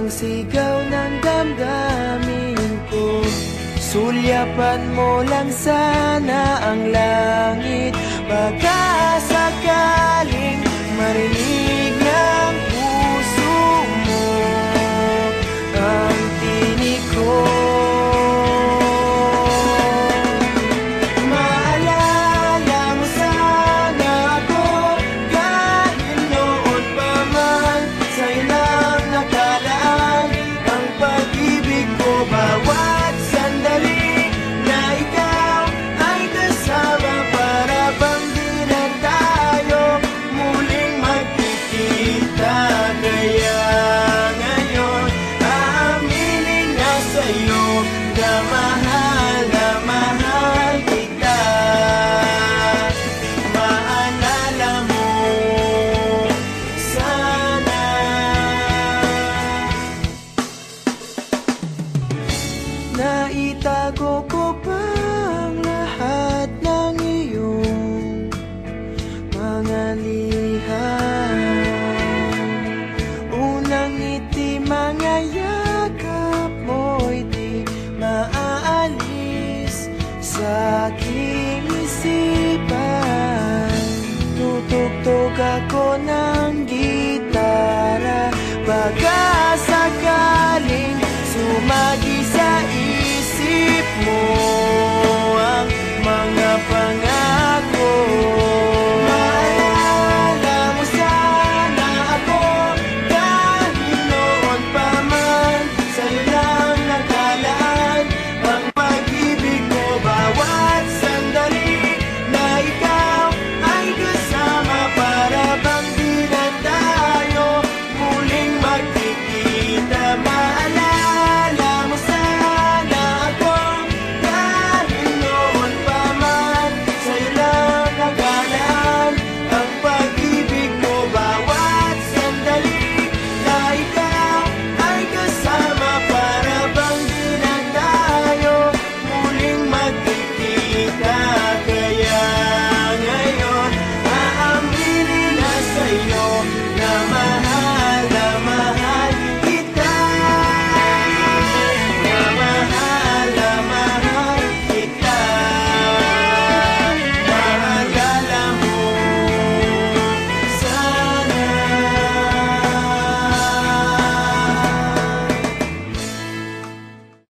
ang sigaw ng damdamin ko. Sulyapan mo lang sana ang langit, baka sakaling marinig ng puso mo ang tinig ko. Maalala mo sana ako kahit noon pa man sa ilang nakalaan. Ang pag-ibig ko bawat sandali na ikaw ay kasama, para bang di na tayo muling magkikita. Kaya ngayon aaminin na sa'yo na mahal kita. Maalala mo sana. Naitago ko pa ang lahat ng iyong mga liham. Unang ngiti, mga yakap mo'y di maaalis sa aking isipan. Tutugtog ako ng gitara, baka